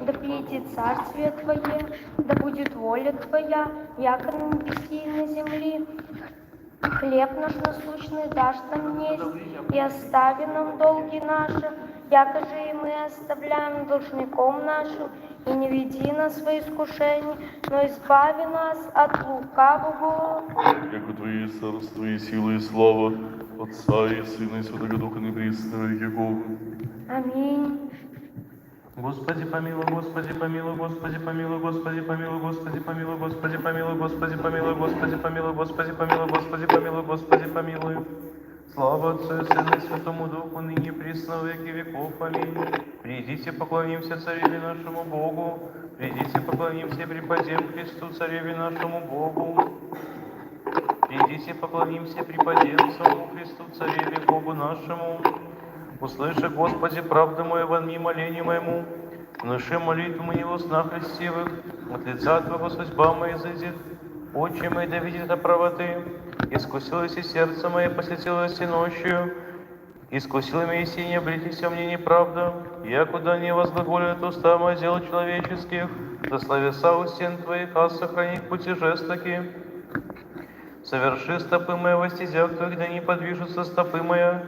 да приедет царствие Твое, да будет воля Твоя, яко на небеси и на земли. Хлеб наш насущный дашь нам есть, и остави нам долги наши, яко же и мы оставляем должником нашим, и не веди нас во искушение, но избави нас от лукавого. Яко Твои царство и сила и слава, Отца и Сына и Святого Духа, непресно во веки веков. Аминь. Господи помилуй, Господи помилуй, Господи помилуй, Господи помилуй, Господи помилуй, Господи помилуй, Господи помилуй, Господи помилуй, Господи помилуй, Господи помилуй, Господи помилуй. Слава Отцу и Сыну и Святому Духу, ныне и присно во веки веков. Аминь. Придите, поклонимся Цареве нашему Богу. Придите, поклонимся и преподем Христу, Цареве нашему Богу. Придите, поклонимся и преподем самому Христу, Цареве Богу нашему. Услыши, Господи, правду мою, вонми молению моему, внуши молитву мою в снах льстивых, от лица Твоего судьба моя изыдет, очи мои да видят о правоты, искусилось и сердце мое, посетилось и ночью, искусило меня и сине, облитесь мне неправда, я куда не возглаголят уста мои дел человеческих, да словеса у стен Твоих, а сохранить пути жестоки. Соверши стопы мои во стезях Твоих, да не подвижутся стопы моя,